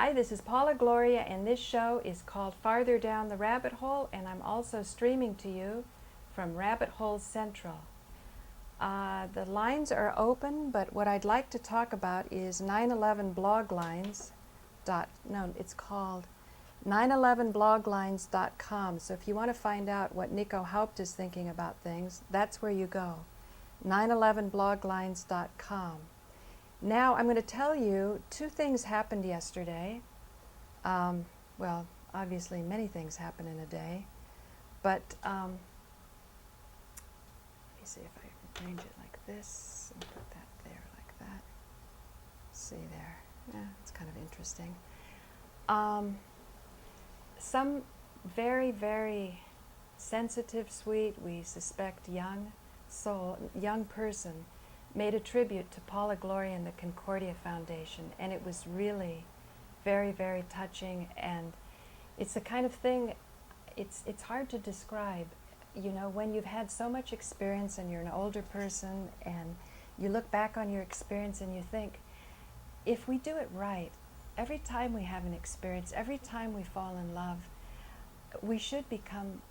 Hi, this is Paula Gloria, and this show is called Farther Down the Rabbit Hole, and I'm also streaming to you from Rabbit Hole Central. The lines are open, but what I'd like to talk about is 911bloglines. No, it's called 911bloglines.com. So if you want to find out what NIco Haupt is thinking about things, that's where you go. 911bloglines.com. Now I'm going to tell you two things happened yesterday. Well, obviously many things happen in a day, but let me see if I can arrange it like this and put that there like that. See there. Yeah, it's kind of interesting. Some very, very sensitive, sweet, we suspect young soul, young person, made a tribute to Paula Gloria and the Concordia Foundation, and it was really very, very touching. And it's the kind of thing, it's hard to describe. You know, when you've had so much experience and you're an older person and you look back on your experience and you think, if we do it right, every time we have an experience, every time we fall in love, we should become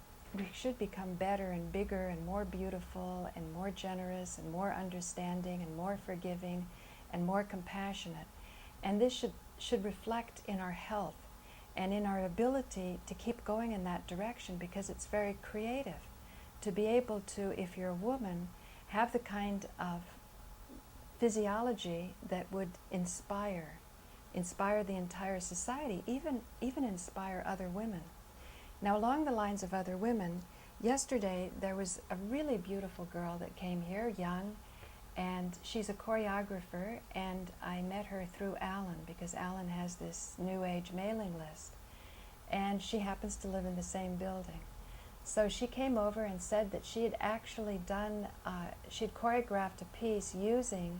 better and bigger and more beautiful and more generous and more understanding and more forgiving and more compassionate. And this should reflect in our health and in our ability to keep going in that direction, because it's very creative to be able to, if you're a woman, have the kind of physiology that would inspire the entire society, even inspire other women. Now, along the lines of other women, yesterday there was a really beautiful girl that came here, young, and she's a choreographer, and I met her through Alan, because Alan has this New Age mailing list, and she happens to live in the same building. So she came over and said that she had actually done, she'd choreographed a piece using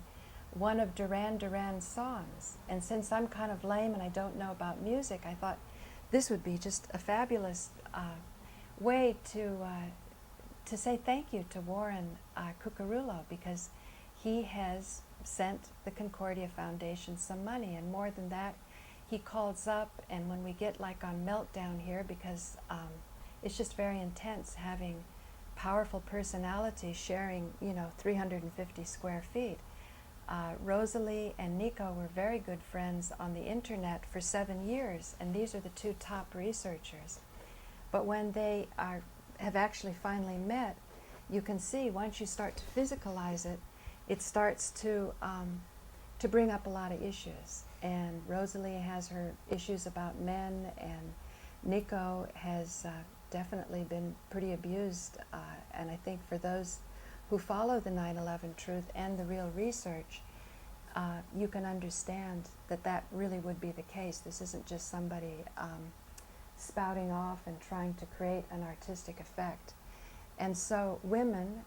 one of Duran Duran's songs, and since I'm kind of lame and I don't know about music, I thought this would be just a fabulous way to say thank you to Warren Cucurullo, because he has sent the Concordia Foundation some money, and more than that, he calls up, and when we get like on meltdown here, because it's just very intense having powerful personalities sharing, 350 square feet. Rosalie and NIco were very good friends on the internet for 7 years, and these are the two top researchers. But when they have actually finally met, you can see once you start to physicalize it, it starts to bring up a lot of issues. And Rosalie has her issues about men, and NIco has definitely been pretty abused. And I think for those who follow the 9/11 truth and the real research, you can understand that that really would be the case. This isn't just somebody spouting off and trying to create an artistic effect. And so women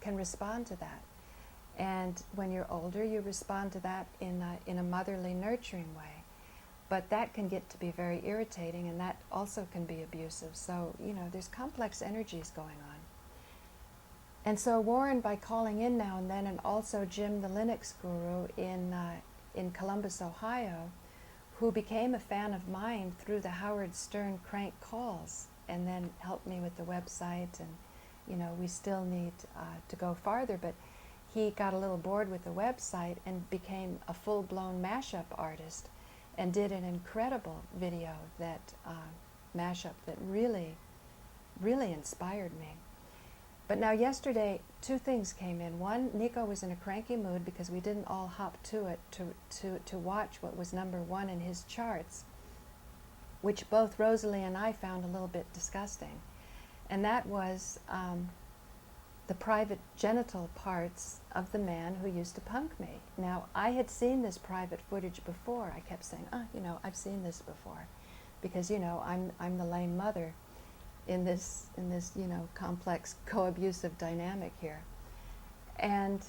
can respond to that. And when you're older, you respond to that in a motherly, nurturing way. But that can get to be very irritating, and that also can be abusive. So, there's complex energies going on. And so Warren, by calling in now and then, and also Jim, the Linux guru in Columbus, Ohio, who became a fan of mine through the Howard Stern crank calls, and then helped me with the website, and we still need to go farther, but he got a little bored with the website and became a full-blown mashup artist, and did an incredible video, that mashup, that really, really inspired me. But now yesterday, two things came in. One, NIco was in a cranky mood because we didn't all hop to it to watch what was #1 in his charts, which both Rosalie and I found a little bit disgusting. And that was the private genital parts of the man who used to punk me. Now, I had seen this private footage before. I kept saying, I've seen this before, because, I'm the lame mother in this complex co-abusive dynamic here. And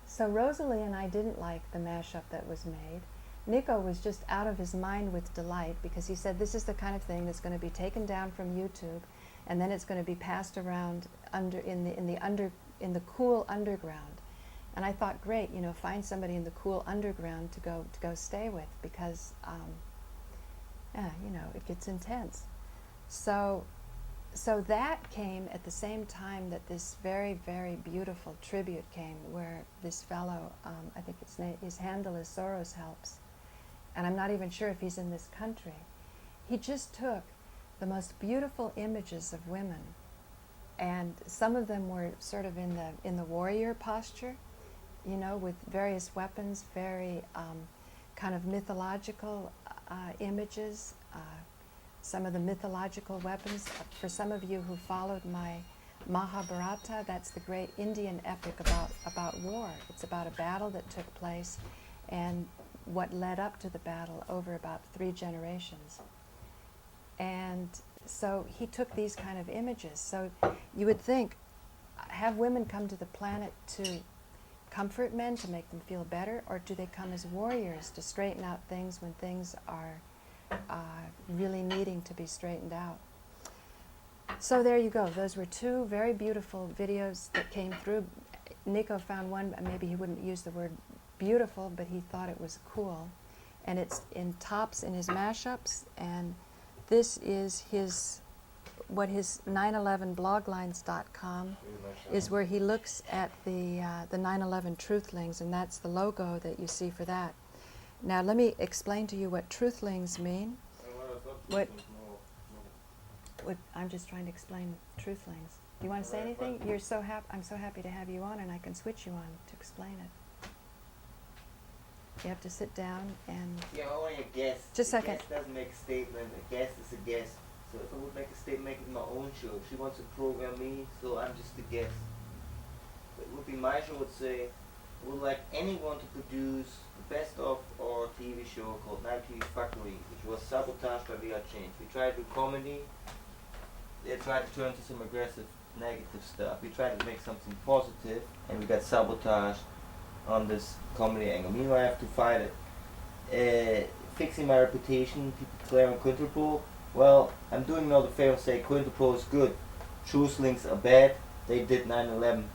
so Rosalie and I didn't like the mashup that was made. NIco was just out of his mind with delight, because he said this is the kind of thing that's going to be taken down from YouTube, and then it's going to be passed around in the cool underground. And I thought, great, find somebody in the cool underground to go stay with, because You know, it gets intense. So that came at the same time that this very, very beautiful tribute came, where this fellow, I think his handle is Soros Helps, and I'm not even sure if he's in this country. He just took the most beautiful images of women, and some of them were sort of in the warrior posture, you know, with various weapons, very kind of mythological images. Some of the mythological weapons, for some of you who followed my Mahabharata, that's the great Indian epic about war. It's about a battle that took place and what led up to the battle over about 3 generations. And so he took these kind of images. So you would think, have women come to the planet to comfort men, to make them feel better, or do they come as warriors to straighten out things when things are really needing to be straightened out? So there you go. Those were 2 very beautiful videos that came through. NIco found one, maybe he wouldn't use the word beautiful, but he thought it was cool. And it's in tops in his mashups, and this is his 911bloglines.com is where he looks at the 9/11 Truthlings, and that's the logo that you see for that. Now let me explain to you what Truthlings mean. I'm just trying to explain Truthlings. Do you want to say anything? You're so happy. I'm so happy to have you on, and I can switch you on to explain it. You have to sit down and... Yeah, only a guess. Just a second. A guess doesn't make a statement. A guess is a guess. So if I would make a statement, make it my own show. She wants to program me, so I'm just a guess. But it would be my show. Would say, would like anyone to produce the best of our TV show called Night TV Factory, which was sabotaged by VR Change. We tried to do comedy. They tried to turn to some aggressive, negative stuff. We tried to make something positive, and we got sabotaged on this comedy angle. Meanwhile, I have to fight it. Fixing my reputation, people declaring Cointelpro. Well, I'm doing now the favor, say Cointelpro is good. Truth links are bad. They did 9/11.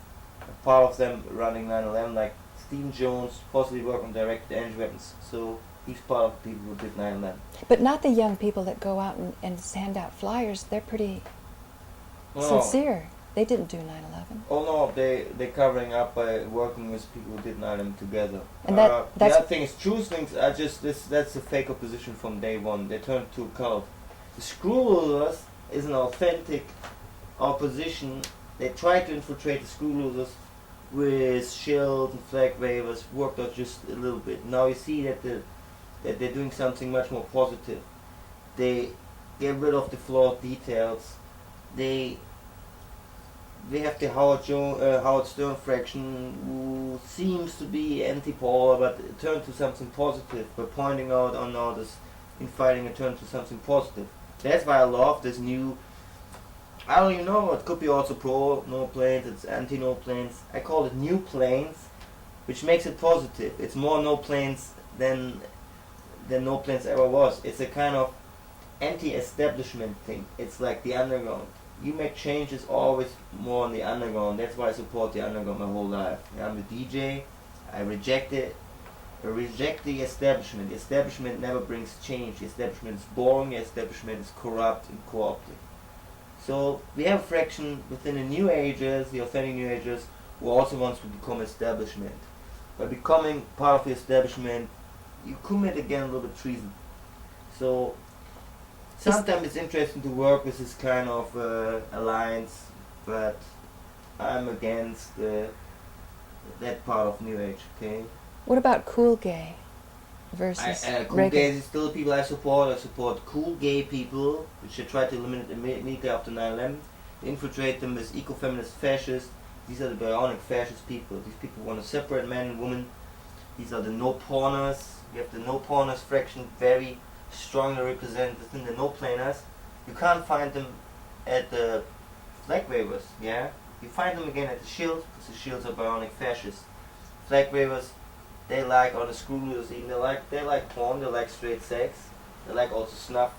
Part of them running 9/11, like Stephen Jones, possibly work on directed energy weapons. So he's part of the people who did 9/11. But not the young people that go out and hand out flyers. They're pretty sincere. They didn't do 9/11. Oh no, they're covering up by working with people who did 9/11 together. And the other thing is, truth links are just that's a fake opposition from day one. They turned to a cult. The Screwlosers is an authentic opposition. They tried to infiltrate the Screwlosers with shields and flag wavers, worked out just a little bit. Now you see that they're doing something much more positive. They get rid of the flawed details. They have the Howard Stern fraction, who seems to be anti-Paula, but turn to something positive by pointing out on all this infighting and turn to something positive. That's why I love this new, I don't even know, it could be also pro-no planes, it's anti-no planes. I call it new planes, which makes it positive. It's more no planes than no planes ever was. It's a kind of anti-establishment thing. It's like the underground. You make changes always more on the underground. That's why I support the underground my whole life. I'm a DJ. I reject it. I reject the establishment. The establishment never brings change. The establishment is boring. The establishment is corrupt and co-opted. So we have a fraction within the New Ages, the authentic New Ages, who also wants to become establishment. By becoming part of the establishment, you commit again a little bit treason. So sometimes it's interesting to work with this kind of alliance, but I'm against that part of New Age. Okay. What about cool gay versus cool gays is still people I support. I support cool gay people, which I try to eliminate immediately after 9/11. Infiltrate them as eco-feminist fascists. These are the bionic fascist people. These people want to separate men and women. These are the no-porners. We have the no-porners fraction very strongly represented within the no-planers. You can't find them at the flag wavers, yeah? You find them again at the shield, because the shields are bionic fascists. Flag wavers, they like, or the Screwlosers even, they like porn, they like straight sex, they like also snuff,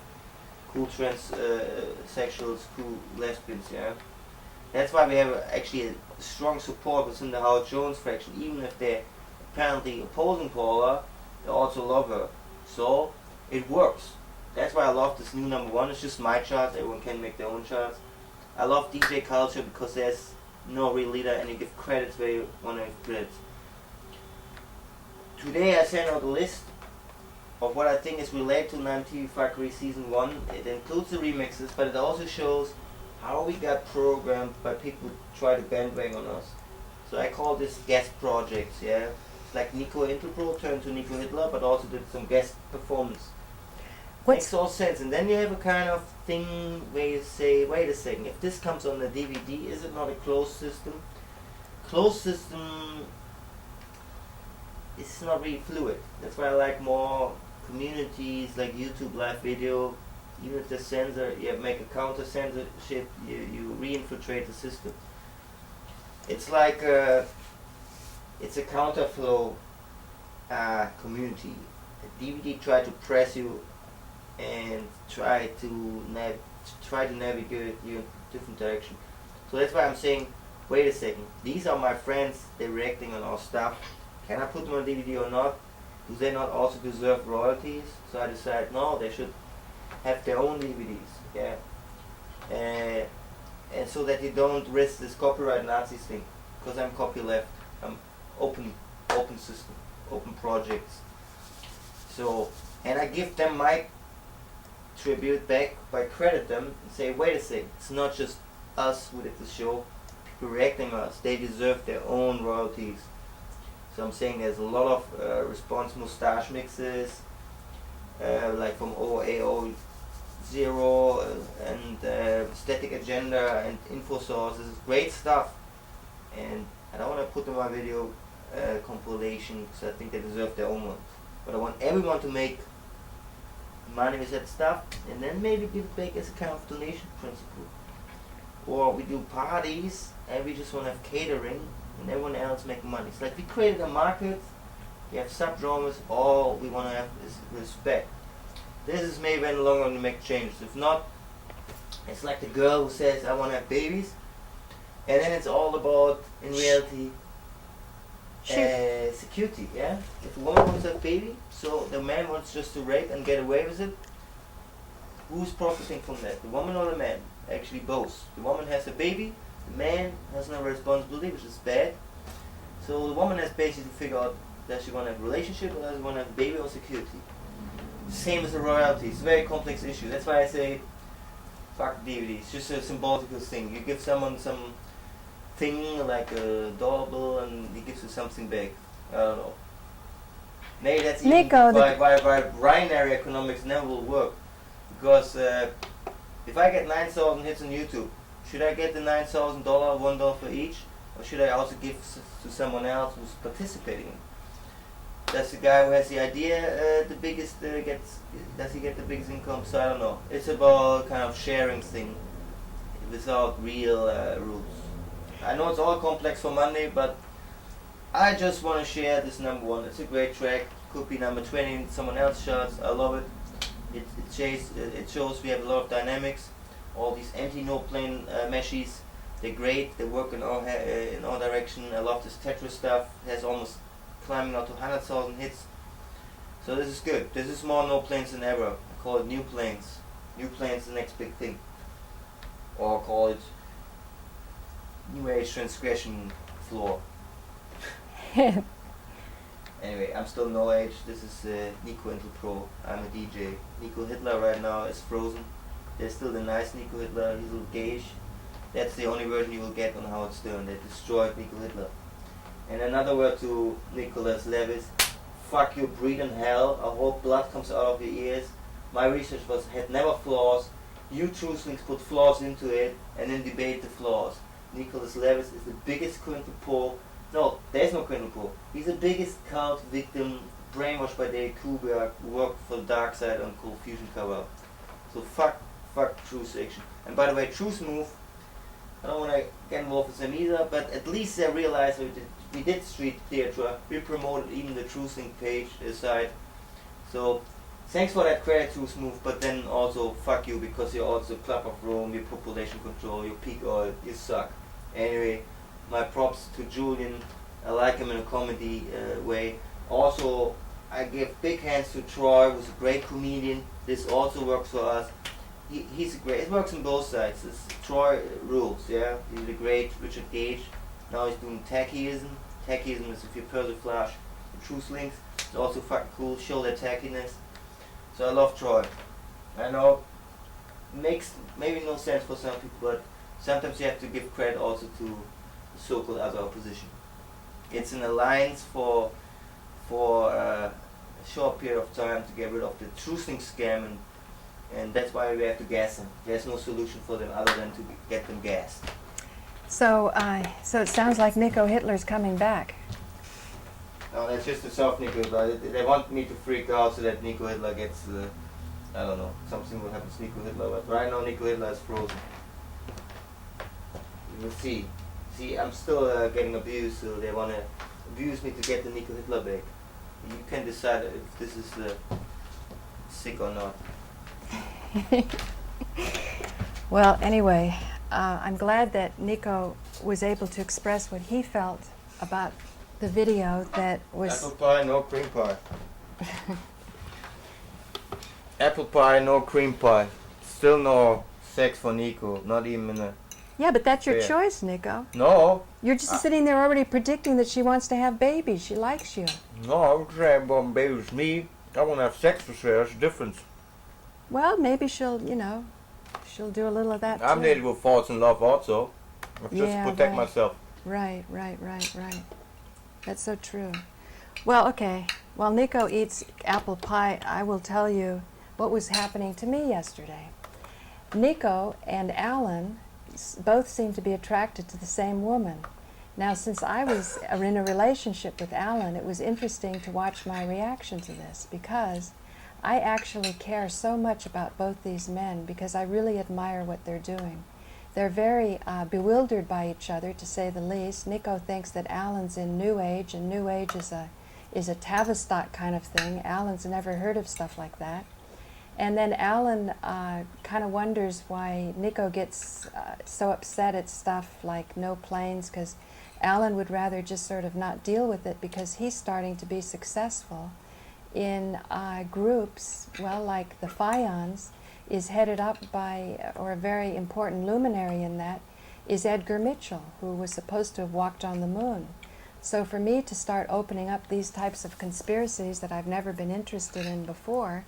cool transsexuals, cool lesbians, yeah? That's why we have actually a strong support within the Howard Jones fraction. Even if they're apparently opposing Paula, they also love her. So it works. that's why I love this new number one. It's just my charts. Everyone can make their own charts. I love DJ culture because there's no real leader and you give credits where you want to give credits. Today I sent out a list of what I think is related to 9TV Fuckery Season 1. It includes the remixes, but it also shows how we got programmed by people who try to bandwagon on us. So I call this guest projects, yeah? It's like Cointelpro turned to Nico Hitler, but also did some guest performance. Makes all sense. And then you have a kind of thing where you say, wait a second, if this comes on the DVD, is it not a closed system? Closed system is not really fluid. That's why I like more communities like YouTube live video. Even if the censor, you make a counter censorship, you re-infiltrate the system. It's like it's a counterflow community. The DVD try to press you and try to navigate you in a different direction. So that's why I'm saying, wait a second, these are my friends, they're reacting on our stuff. Can I put them on DVD or not? Do they not also deserve royalties? So I decided, no, they should have their own DVDs, yeah. And so that you don't risk this copyright Nazis thing, because I'm copyleft, I'm open system, open projects. So, and I give them my tribute back by credit them and say, wait a second, it's not just us who did the show, people reacting on us, they deserve their own royalties. So I'm saying there's a lot of response mustache mixes, like from OAO0 and Static Agenda and Info Source. This is great stuff, and I don't want to put them on my video compilation because I think they deserve their own one. But I want everyone to make money with that stuff and then maybe give it back as a kind of donation principle. Or we do parties and we just want to have catering and everyone else make money. It's like we created a market, we have sub-genres, all we want to have is respect. This is maybe when long run to make changes. If not, it's like the girl who says, I want to have babies, and then it's all about, in reality, security, yeah? If a woman wants to have a baby, so the man wants just to rape and get away with it, who's profiting from that? The woman or the man? Actually both. The woman has a baby, the man has no responsibility, which is bad. So the woman has basically to figure out, does she want to have a relationship or does she want to have a baby or security? Same as the royalties. It's a very complex issue. That's why I say, fuck DVD. It's just a symbolical thing. You give someone some thing like a dollar bill and he gives you something back. I don't know. Maybe that's even NIco, why binary economics never will work. Because if I get 9,000 hits on YouTube, should I get the $9,000, $1 for each? Or should I also give to someone else who's participating? Does the guy who has the idea the biggest does he get the biggest income? So I don't know. It's about kind of sharing thing without real rules. I know it's all complex for Monday, but I just want to share this number one. It's a great track. Could be number 20 in someone else's charts. I love it. It shows we have a lot of dynamics. All these anti-no plane meshes, they're great. They work in all direction. I love this Tetris stuff. It has almost climbing out to 100,000 hits. So this is good. This is more no planes than ever. I call it new planes. New planes is the next big thing. Or call it new age transgression floor. Anyway, I'm still no age. This is Cointelpro. I'm a DJ. Nico Hitler right now is frozen. There's still the nice Nico Hitler. He's a little gayish. That's the only version you will get on Haupt Stern. They destroyed Nico Hitler. And another word to Nicholas Levis, fuck you, breathe in hell, I hope blood comes out of your ears. My research had never flaws, you trucelings put flaws into it and then debate the flaws. Nicholas Levis is the biggest Cointelpro, no, there's no Cointelpro, he's the biggest cult victim, brainwashed by David Kubrick, who worked for the dark side on Cold Fusion cover. So fuck Truth Action. And by the way, Truth Move, I don't want to get involved with them either, but at least they realized we did street theater. We promoted even the Truthing page side. So thanks for that credit, Truth Move, but then also fuck you because you're also Club of Rome, your population control, your peak oil, you suck. Anyway, my props to Julian. I like him in a comedy way. Also, I give big hands to Troy, who's a great comedian. This also works for us. He's a great. It works on both sides. Troy rules, yeah. He's a great Richard Gage. Now he's doing tachyism. Tachyism is if you persiflage the truth links. It's also fucking cool. Show their tachiness. So I love Troy. I know makes maybe no sense for some people, but sometimes you have to give credit also to the so-called other opposition. It's an alliance for a short period of time to get rid of the truthing scam, and that's why we have to gas them. There's no solution for them other than to get them gassed. So, so it sounds like Nico Hitler's coming back. No, that's just a soft Nico Hitler. They want me to freak out so that Nico Hitler gets, I don't know, something will happen to Nico Hitler, but right now Nico Hitler is frozen. You will see. See, I'm still getting abused, so they want to abuse me to get the Nico Hitler back. You can decide if this is sick or not. Well, anyway, I'm glad that Nico was able to express what he felt about the video that was... Apple pie, no cream pie. Apple pie, no cream pie. Still no sex for Nico, not even in a... Yeah, but that's your Yeah. choice, Nico. No. You're just sitting there already predicting that she wants to have babies. She likes you. No, I would say about baby with me. I want to have sex with her, that's the difference. Well, maybe she'll, you know, she'll do a little of that I'm too. nearly with falls in love also. Just Yeah, to protect right. myself. Right. That's so true. Well, okay. While Nico eats apple pie, I will tell you what was happening to me yesterday. Nico and Alan both seem to be attracted to the same woman. Now, since I was in a relationship with Alan, it was interesting to watch my reaction to this, because I actually care so much about both these men, because I really admire what they're doing. They're very bewildered by each other, to say the least. Nico thinks that Alan's in New Age, and New Age is a Tavistock kind of thing. Alan's never heard of stuff like that. And then Alan kind of wonders why Nico gets so upset at stuff like no planes, because Alan would rather just sort of not deal with it, because he's starting to be successful in groups, well, like the Phions is headed up by, or a very important luminary in that, is Edgar Mitchell, who was supposed to have walked on the moon. So for me to start opening up these types of conspiracies that I've never been interested in before,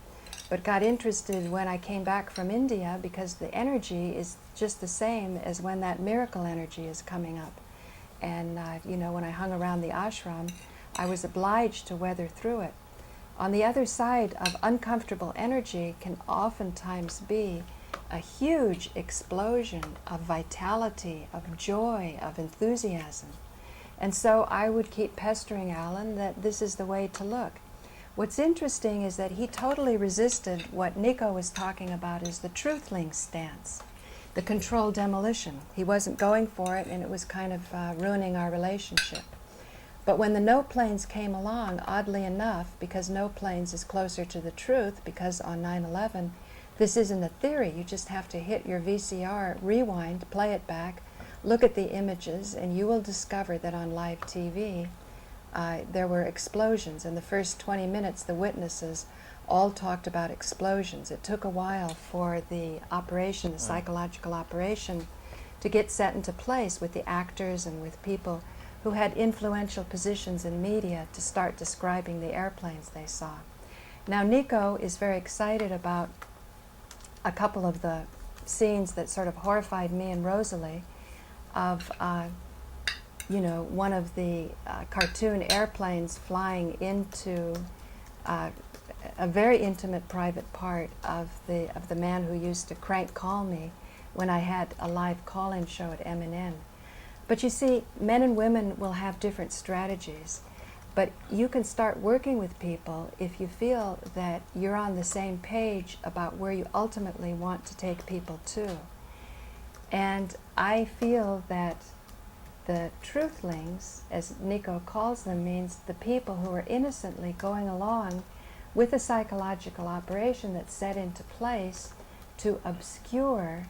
but got interested when I came back from India, because the energy is just the same as when that miracle energy is coming up. And you know, when I hung around the ashram, I was obliged to weather through it. On the other side of uncomfortable energy can oftentimes be a huge explosion of vitality, of joy, of enthusiasm. And so I would keep pestering Alan that this is the way to look. What's interesting is that he totally resisted what Nico was talking about as the truthling stance, the controlled demolition. He wasn't going for it, and it was kind of ruining our relationship. But when the no planes came along, oddly enough, because no planes is closer to the truth, because on 9/11, this isn't a theory. You just have to hit your VCR, rewind, play it back, look at the images, and you will discover that on live TV, there were explosions. In the first 20 minutes, the witnesses all talked about explosions. It took a while for the operation, the psychological operation, to get set into place with the actors and with people who had influential positions in media to start describing the airplanes they saw. Now, Nico is very excited about a couple of the scenes that sort of horrified me and Rosalie of you know, one of the cartoon airplanes flying into a very intimate private part of the man who used to crank call me when I had a live call-in show at M&N. But you see, men and women will have different strategies, but you can start working with people if you feel that you're on the same page about where you ultimately want to take people to. And I feel that the truthlings, as Nico calls them, means the people who are innocently going along with a psychological operation that's set into place to obscure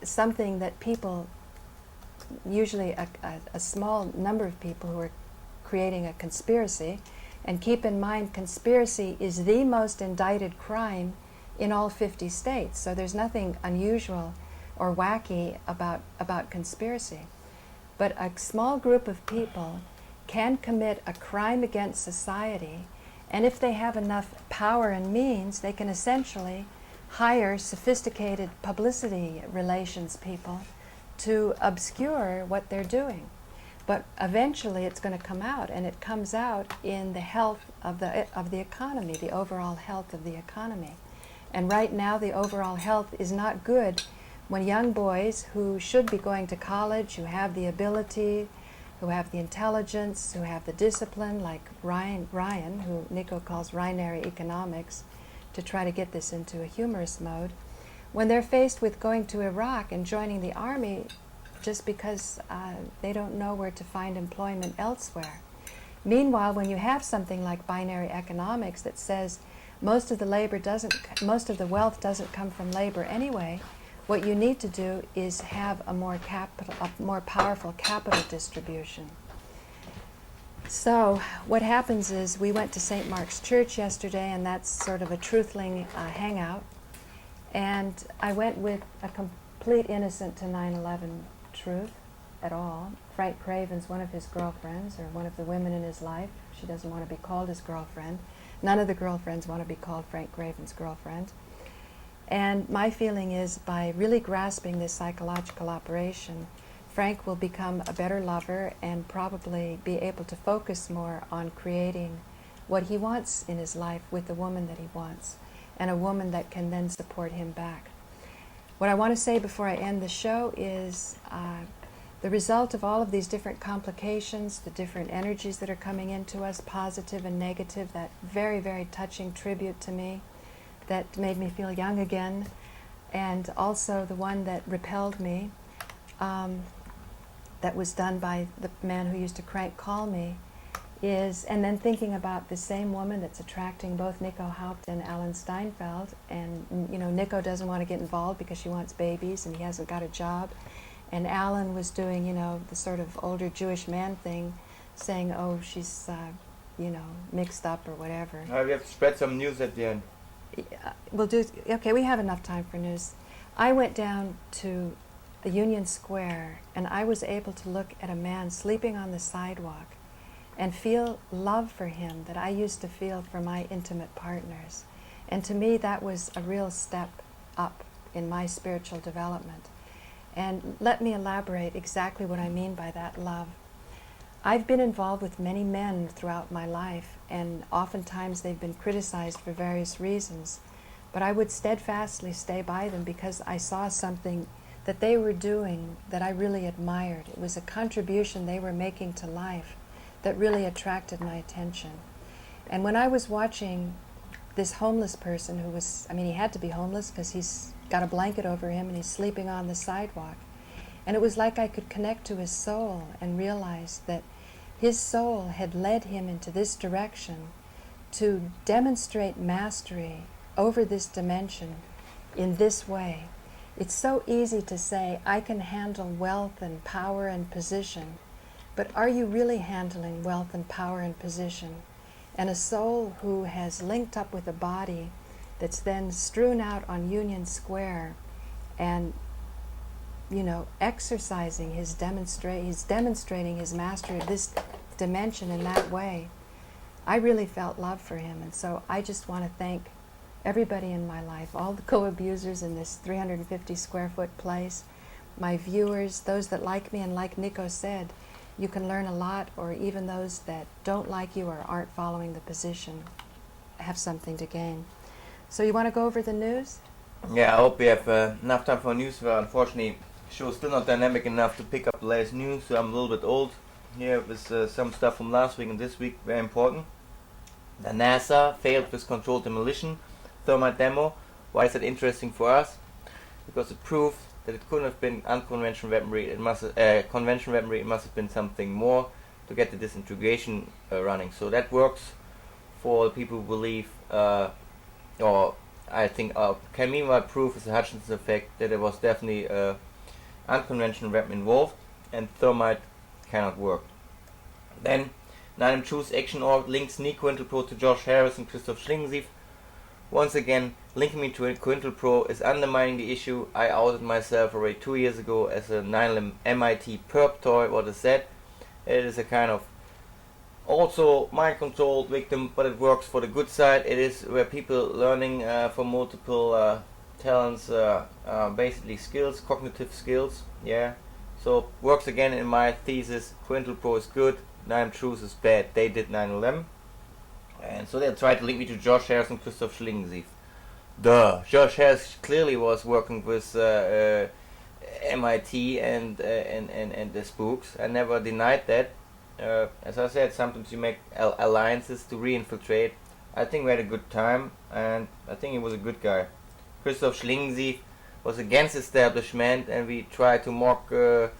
something that people, usually a small number of people who are creating a conspiracy, And keep in mind, conspiracy is the most indicted crime in all 50 states. So there's nothing unusual or wacky about conspiracy. But a small group of people can commit a crime against society, and if they have enough power and means, they can essentially hire sophisticated publicity relations people to obscure what they're doing. But eventually it's going to come out, and it comes out in the health of the economy, the overall health of the economy. And right now the overall health is not good when young boys who should be going to college, who have the ability, who have the intelligence, who have the discipline, like Ryan, who NIco calls Rhinary economics, to try to get this into a humorous mode, when they're faced with going to Iraq and joining the army just because they don't know where to find employment elsewhere. Meanwhile, when you have something like binary economics that says most of the wealth doesn't come from labor anyway, what you need to do is have a more powerful capital distribution. So what happens is, we went to St. Mark's Church yesterday, and that's sort of a truthling hangout. And I went with a complete innocent to 9/11 truth at all. Frank Craven's one of his girlfriends, or one of the women in his life. She doesn't want to be called his girlfriend. None of the girlfriends want to be called Frank Craven's girlfriend. And my feeling is, by really grasping this psychological operation, Frank will become a better lover and probably be able to focus more on creating what he wants in his life with the woman that he wants, and a woman that can then support him back. What I want to say before I end the show is the result of all of these different complications, the different energies that are coming into us, positive and negative, that very, very touching tribute to me that made me feel young again, and also the one that repelled me, that was done by the man who used to crank call me, is, and then thinking about the same woman that's attracting both NIco Haupt and Alan Steinfeld, and NIco doesn't want to get involved because she wants babies and he hasn't got a job, and Alan was doing the sort of older Jewish man thing, saying, oh, she's mixed up or whatever. We have to spread some news at the end. We'll do. Okay, we have enough time for news. I went down to Union Square, and I was able to look at a man sleeping on the sidewalk and feel love for him that I used to feel for my intimate partners. And to me, that was a real step up in my spiritual development. And let me elaborate exactly what I mean by that love. I've been involved with many men throughout my life, and oftentimes they've been criticized for various reasons, but I would steadfastly stay by them because I saw something that they were doing that I really admired. It was a contribution they were making to life that really attracted my attention. And when I was watching this homeless person who was, he had to be homeless because he's got a blanket over him and he's sleeping on the sidewalk, and it was like I could connect to his soul and realize that his soul had led him into this direction to demonstrate mastery over this dimension in this way. It's so easy to say, I can handle wealth and power and position, but are you really handling wealth and power and position? And a soul who has linked up with a body that's then strewn out on Union Square and exercising he's demonstrating his mastery of this dimension in that way. I really felt love for him, and so I just want to thank everybody in my life, all the co-abusers in this 350 square foot place, my viewers, those that like me, and like NIco said, you can learn a lot, or even those that don't like you or aren't following the position have something to gain. So you want to go over the news? Yeah, I hope we have enough time for news. Well, unfortunately, the show is still not dynamic enough to pick up the latest news, so I'm a little bit old here with some stuff from last week and this week, very important. The NASA failed with controlled demolition thermite demo. Why is that interesting for us? Because it proved that it couldn't have been unconventional weaponry. Conventional weaponry. It must have been something more to get the disintegration running. So that works for the people who believe, or I think, can meanwhile prove as a Hutchinson effect that there was definitely unconventional weapon involved, and thermite cannot work. Then 9M Choose Action Org links Cointelpro to Josh Harris and Christoph Schlingensief. Once again, linking me to Cointelpro is undermining the issue. I outed myself already 2 years ago as a 9M MIT perp toy. What is that? It is a kind of also mind-controlled victim, but it works for the good side. It is where people learning from multiple talents, basically skills, cognitive skills. Yeah. So works again in my thesis. Cointelpro is good, 9M Choose is bad. They did 9/11. And so they tried to link me to Josh Harris and Christoph Schlingensief. Duh. Josh Harris clearly was working with MIT and the spooks. I never denied that. As I said, sometimes you make alliances to re-infiltrate. I think we had a good time, and I think he was a good guy. Christoph Schlingensief was against establishment, and we tried to mock the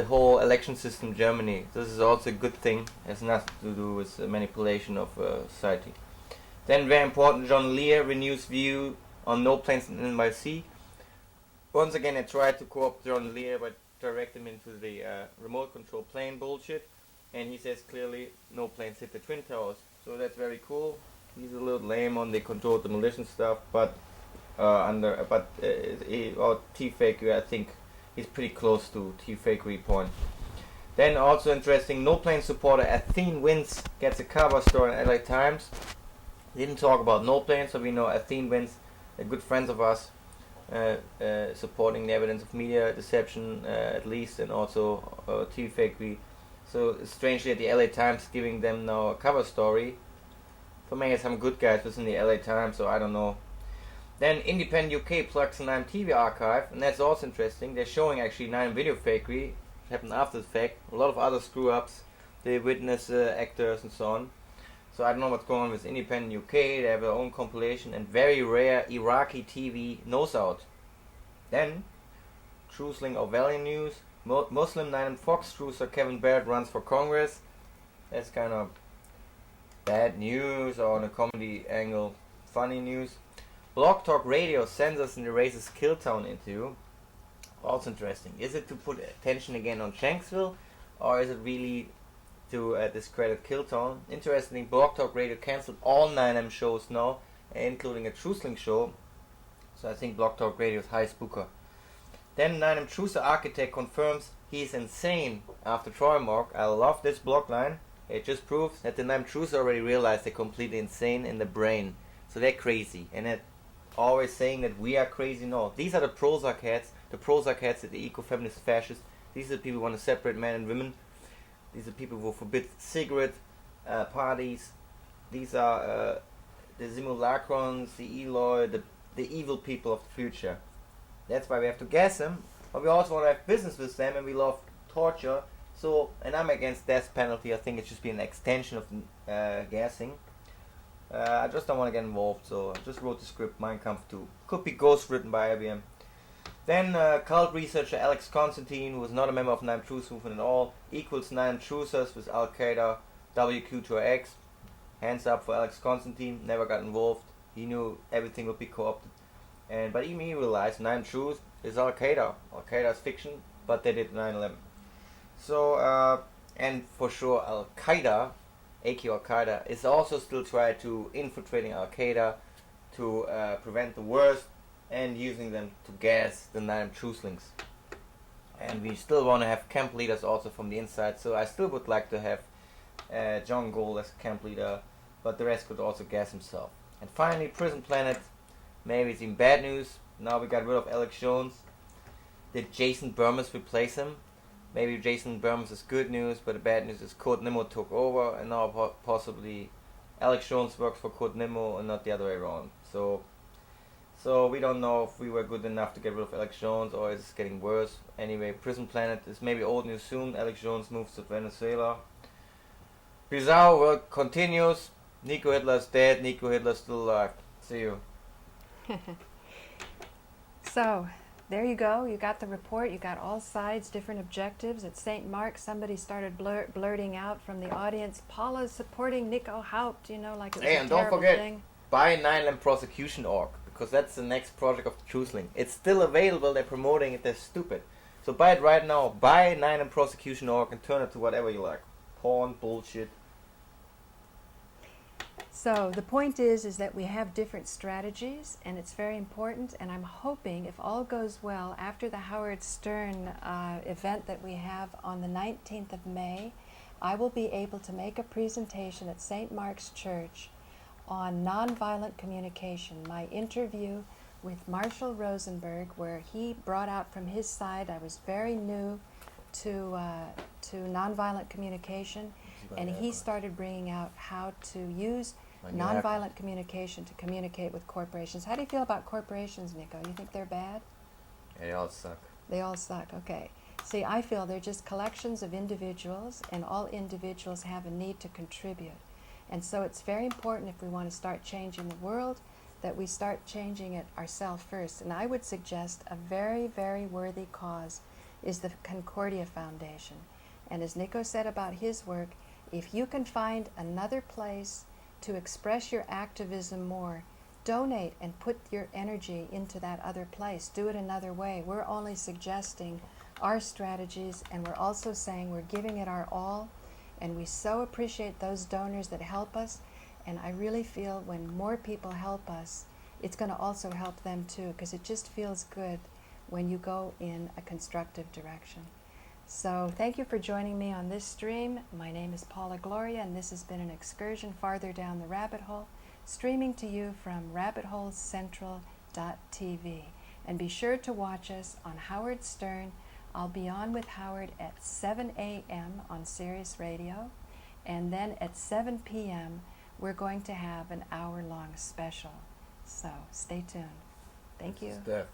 whole election system in Germany. This is also a good thing. It has nothing to do with manipulation of society. Then very important, John Lear renews view on no planes in NYC. Once again, I tried to co-opt John Lear, but direct him into the remote control plane bullshit. And he says clearly no planes hit the Twin Towers. So that's very cool. He's a little lame on the controlled demolition stuff, but T-Fakery, I think he's pretty close to T-Fakery point. Then also interesting, no plane supporter Athene Wins gets a cover story in LA Times. Didn't talk about no plane, so we know Athene Wins, they're good friends of us, supporting the evidence of media deception at least, and also T-Fakery. So strangely, the LA Times giving them now a cover story. For me, some good guys within the LA Times, so I don't know. Then Independent UK plugs the 9M TV archive, and that's also interesting. They're showing actually 9M video fakery, which happened after the fact. A lot of other screw ups, they witness actors and so on. So I don't know what's going on with Independent UK. They have their own compilation, and very rare Iraqi TV nose out. Then Truthling Orwellian news. Muslim 9M Fox truther Kevin Barrett runs for Congress. That's kind of bad news, or on a comedy angle, funny news. Blog Talk Radio censors and erases Killtown interview. Also interesting. Is it to put attention again on Shanksville, or is it really to discredit Killtown? Interesting, Blog Talk Radio cancelled all 9M shows now, including a Truthling show. So I think Blog Talk Radio is high spooker. Then 9M Truther architect confirms he's insane after Troy Mark. I love this blog line. It just proves that the 9M Truther already realized they're completely insane in the brain. So they're crazy. And it always saying that we are crazy. No, these are the Prozac heads. The Prozac heads are the eco-feminist fascists. These are the people who want to separate men and women. These are people who forbid cigarette parties. These are the simulacrons, the Eloy, the evil people of the future. That's why we have to gas them, but we also want to have business with them, and we love torture. So, and I'm against death penalty. I think it should be an extension of gassing. I just don't want to get involved, so I just wrote the script, Mein Kampf 2. Could be ghost written by IBM. Then cult researcher Alex Constantine, who was not a member of 9M Truth Movement at all, equals 9M Truthers with Al-Qaeda, WQ2X. Hands up for Alex Constantine, never got involved. He knew everything would be co-opted. But even he realized 9M Truth is Al-Qaeda. Al-Qaeda is fiction, but they did 9/11. So, and for sure Al-Qaeda, AQ Al-Qaeda, is also still trying to infiltrating Al-Qaeda to prevent the worst, and using them to gas the 9M Truthlings. And we still want to have camp leaders also from the inside, so I still would like to have John Gold as camp leader, but the rest could also gas himself. And finally, Prison Planet. Maybe it's in bad news. Now we got rid of Alex Jones. Did Jason Burmez replace him? Maybe Jason Burmez is good news, but the bad news is Code Nemo took over, and now possibly Alex Jones works for Code Nemo and not the other way around. So we don't know if we were good enough to get rid of Alex Jones, or is it getting worse. Anyway, Prison Planet is maybe old news soon. Alex Jones moves to Venezuela. Bizarre work continues. Nico Hitler is dead. Nico Hitler is still alive. See you. So, there you go. You got the report. You got all sides, different objectives. At St. Mark, somebody started blurting out from the audience, Paula's supporting Nico Haupt, you know, like it was a and don't terrible forget, thing. buy 9M Prosecution Org, because that's the next project of the Truthling. It's still available. They're promoting it. They're stupid. So buy it right now. Buy 9M Prosecution Org and turn it to whatever you like. Porn, bullshit, So the point is that we have different strategies, and it's very important, and I'm hoping, if all goes well, after the Howard Stern event that we have on the 19th of May, I will be able to make a presentation at St. Mark's Church on nonviolent communication, my interview with Marshall Rosenberg, where he brought out from his side, I was very new to nonviolent communication, and he started bringing out how to use nonviolent communication to communicate with corporations. How do you feel about corporations, Nico? You think they're bad? They all suck. They all suck, okay. See, I feel they're just collections of individuals, and all individuals have a need to contribute. And so it's very important, if we want to start changing the world, that we start changing it ourselves first. And I would suggest a very, very worthy cause is the Concordia Foundation. And as Nico said about his work, if you can find another place to express your activism more, donate and put your energy into that other place. Do it another way. We're only suggesting our strategies, and we're also saying we're giving it our all, and we so appreciate those donors that help us, and I really feel when more people help us, it's going to also help them too, because it just feels good when you go in a constructive direction. So thank you for joining me on this stream. My name is Paula Gloria, and this has been an excursion farther down the rabbit hole, streaming to you from rabbitholecentral.tv. And be sure to watch us on Howard Stern. I'll be on with Howard at 7 a.m. on Sirius Radio, and then at 7 p.m. we're going to have an hour-long special. So stay tuned. Thank you. Steph.